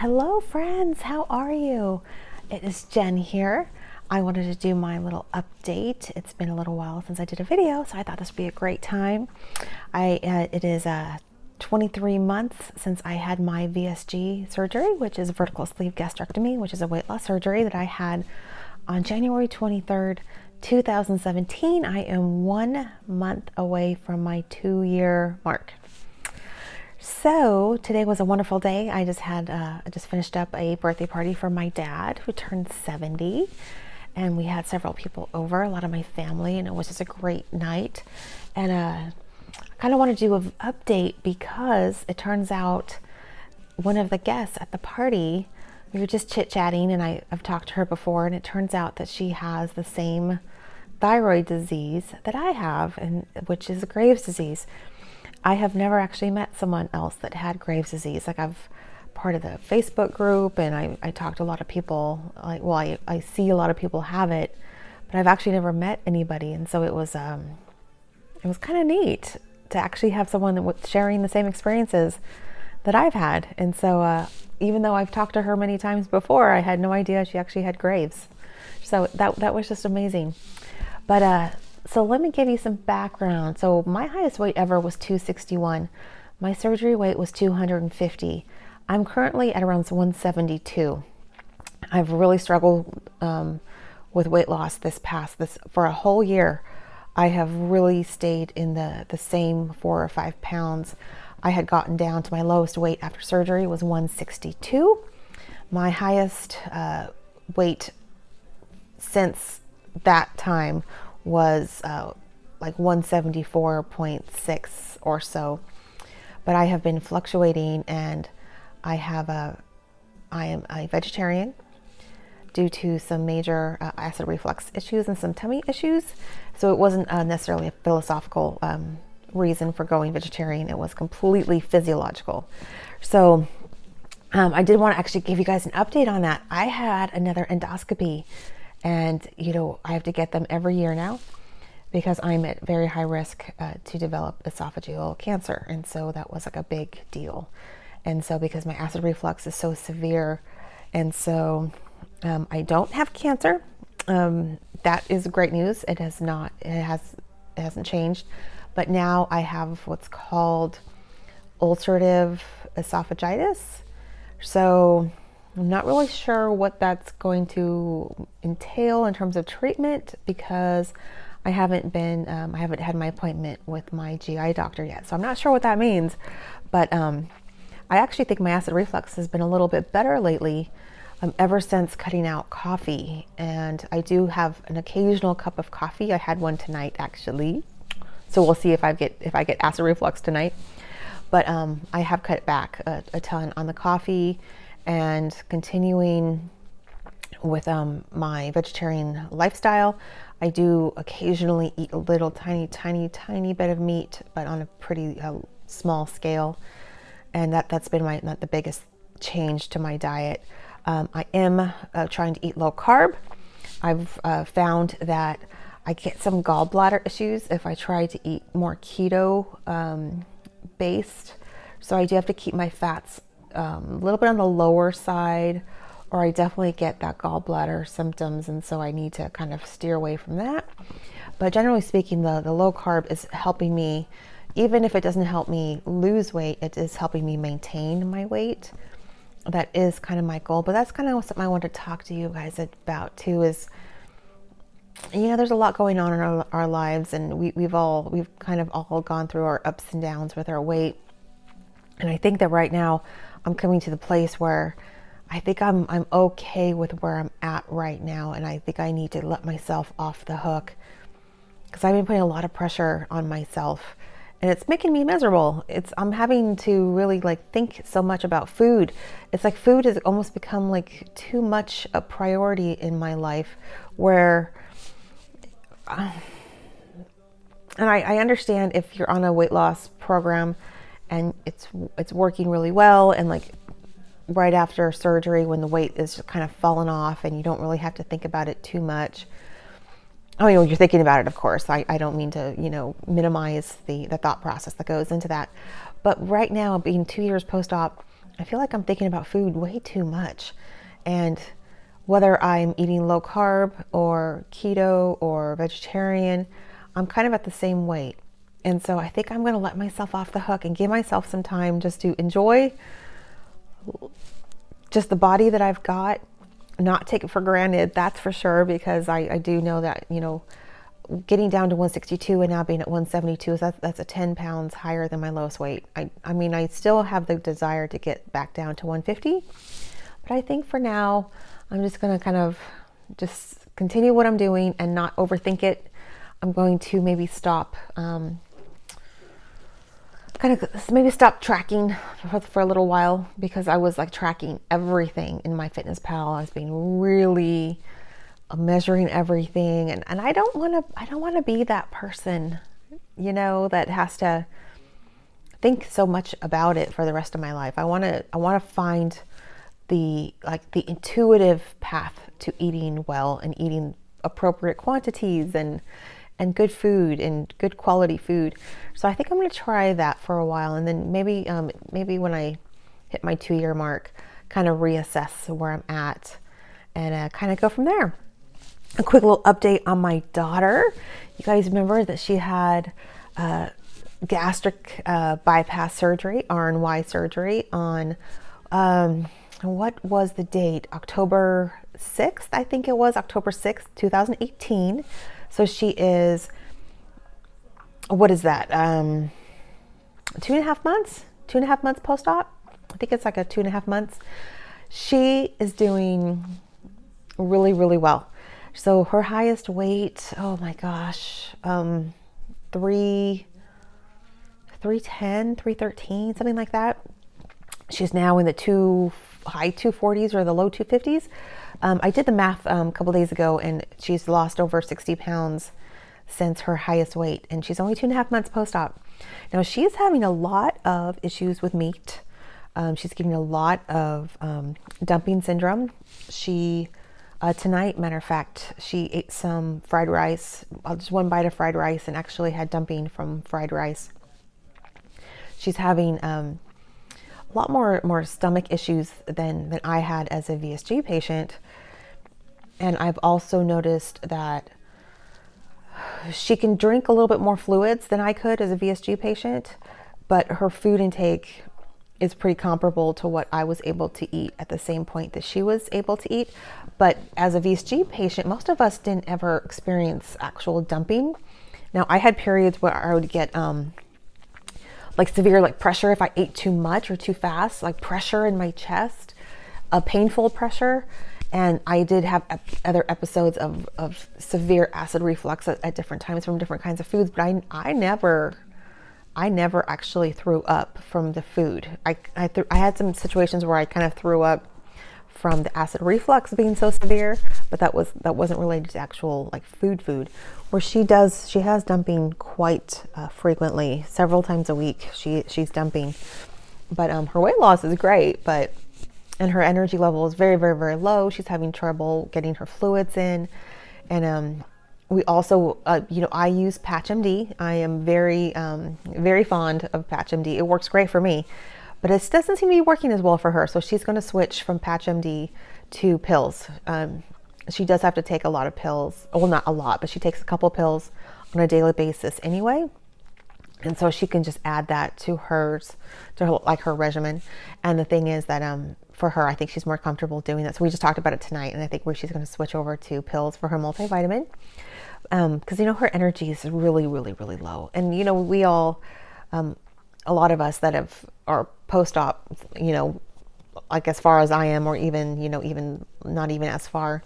Hello friends, how are you? It is Jen here. I wanted to do my little update. It's been a little while since I did a video, so I thought this would be a great time. It is 23 months since I had my VSG surgery, which is vertical sleeve gastrectomy, which is a weight loss surgery that I had on January 23rd, 2017. I am 1 month away from my 2-year mark. So today was a wonderful day. I just finished up a birthday party for my dad who turned 70, and we had several people over, a lot of my family, and it was just a great night. And I kind of want to do an update because it turns out one of the guests at the party, we were just chit-chatting, and I've talked to her before, and it turns out that she has the same thyroid disease that I have, and which is Graves' disease. I have never actually met someone else that had Graves' disease. Like, I've part of the Facebook group, and I talked to a lot of people. I see a lot of people have it, but I've actually never met anybody. And so it was kind of neat to actually have someone that was sharing the same experiences that I've had. And so even though I've talked to her many times before, I had no idea she actually had Graves. So that was just amazing. But so let me give you some background. So my highest weight ever was 261. My surgery weight was 250. I'm currently at around 172. I've really struggled with weight loss this for a whole year. I have really stayed in the same 4 or 5 pounds. I had gotten down to my lowest weight after surgery was 162. My highest weight since that time was like 174.6 or so, but I have been fluctuating, and I am a vegetarian due to some major acid reflux issues and some tummy issues. So it wasn't necessarily a philosophical reason for going vegetarian. It was completely physiological. So I did want to actually give you guys an update on that. I had another endoscopy, and I have to get them every year now because I'm at very high risk to develop esophageal cancer. And so that was like a big deal. And so because my acid reflux is so severe, and so I don't have cancer, that is great news. It hasn't changed, but now I have what's called ulcerative esophagitis. So I'm not really sure what that's going to entail in terms of treatment because I haven't had my appointment with my GI doctor yet. So I'm not sure what that means, but I actually think my acid reflux has been a little bit better lately, ever since cutting out coffee. And I do have an occasional cup of coffee. I had one tonight actually. So we'll see if I get acid reflux tonight. But I have cut back a ton on the coffee, and continuing with my vegetarian lifestyle. I do occasionally eat a little tiny bit of meat, but on a pretty small scale. And that's been not the biggest change to my diet. I am trying to eat low carb. I've found that I get some gallbladder issues if I try to eat more keto based. So I do have to keep my fats a little bit on the lower side, or I definitely get that gallbladder symptoms, and so I need to kind of steer away from that. But generally speaking, the low carb is helping me. Even if it doesn't help me lose weight, it is helping me maintain my weight. That is kind of my goal. But that's kind of something I want to talk to you guys about too, is there's a lot going on in our lives, and we've kind of all gone through our ups and downs with our weight. And I think that right now I'm coming to the place where I think I'm okay with where I'm at right now, and I think I need to let myself off the hook because I've been putting a lot of pressure on myself, and it's making me miserable. I'm having to really think so much about food. It's like food has almost become like too much a priority in my life, where and I understand if you're on a weight loss program and it's working really well, and right after surgery when the weight is kind of fallen off and you don't really have to think about it too much. Oh, you're thinking about it, of course. I don't mean to, minimize the thought process that goes into that. But right now, being 2 years post-op, I feel like I'm thinking about food way too much. And whether I'm eating low carb or keto or vegetarian, I'm kind of at the same weight. And so I think I'm going to let myself off the hook and give myself some time just to enjoy just the body that I've got, not take it for granted, that's for sure, because I do know that, you know, getting down to 162 and now being at 172, that's a 10 pounds higher than my lowest weight. I mean, I still have the desire to get back down to 150, but I think for now, I'm just going to kind of just continue what I'm doing and not overthink it. I'm going to maybe stop, maybe stop tracking for a little while, because I was like tracking everything in my Fitness Pal. I was being really measuring everything, and I don't want to be that person, you know, that has to think so much about it for the rest of my life. I want to find the intuitive path to eating well and eating appropriate quantities and good food and good quality food. So I think I'm going to try that for a while, and then maybe when I hit my 2-year mark, kind of reassess where I'm at and kind of go from there. A quick little update on my daughter. You guys remember that she had gastric bypass surgery, RNY surgery on, what was the date? October 6th, I think it was, October 6th, 2018. So she is, what is that? 2.5 months? 2.5 months post-op? I think it's like a 2.5 months. She is doing really, really well. So her highest weight, oh my gosh, 310, 313, something like that. She's now in the high 240s or the low 250s. I did the math a couple days ago, and she's lost over 60 pounds since her highest weight, and she's only 2.5 months post-op. Now she's having a lot of issues with meat. She's getting a lot of dumping syndrome. She tonight, matter of fact, she ate some fried rice, just one bite of fried rice, and actually had dumping from fried rice. She's having a lot more stomach issues than I had as a VSG patient. And I've also noticed that she can drink a little bit more fluids than I could as a VSG patient, but her food intake is pretty comparable to what I was able to eat at the same point that she was able to eat. But as a VSG patient, most of us didn't ever experience actual dumping. Now, I had periods where I would get like severe pressure if I ate too much or too fast, like pressure in my chest, a painful pressure. And I did have other episodes of severe acid reflux at different times from different kinds of foods, but I never actually threw up from the food. I had some situations where I kind of threw up from the acid reflux being so severe, but that wasn't related to actual food. Where she has dumping quite frequently, several times a week. She's dumping, but her weight loss is great, and her energy level is very, very, very low. She's having trouble getting her fluids in, and we also, I use PatchMD. I am very, very fond of PatchMD. It works great for me, but it doesn't seem to be working as well for her. So she's going to switch from PatchMD to pills. She does have to take a lot of pills. Well, not a lot, but she takes a couple pills on a daily basis anyway. And so she can just add that to her regimen. And the thing is that for her, I think she's more comfortable doing that. So we just talked about it tonight, and I think she's going to switch over to pills for her multivitamin. Because her energy is really, really, really low. And we all, a lot of us that are post-op, like as far as I am, or even even not even as far.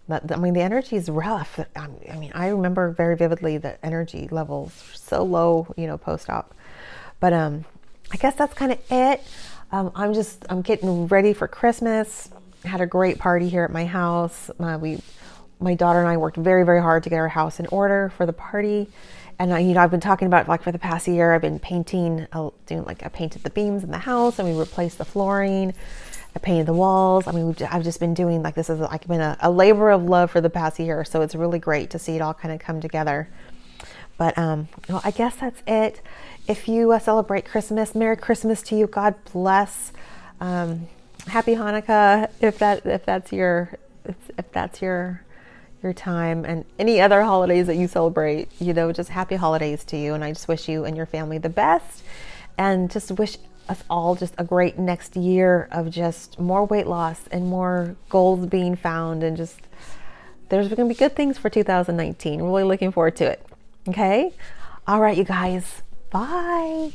But the energy is rough. I remember very vividly the energy levels so low, post-op. But I guess that's kind of it. I'm getting ready for Christmas. I had a great party here at my house. My daughter and I worked very, very hard to get our house in order for the party. And I've been talking about for the past year, I've been painting, I painted the beams in the house, and we replaced the flooring. I painted the walls. I've just been doing this has been a labor of love for the past year. So it's really great to see it all kind of come together. But I guess that's it. If you celebrate Christmas, Merry Christmas to you. God bless. Happy Hanukkah if that's your time, and any other holidays that you celebrate, you know, just happy holidays to you. And I just wish you and your family the best, and just wish us all just a great next year of just more weight loss and more goals being found, and just there's going to be good things for 2019. Really looking forward to it. Okay. All right, you guys. Bye.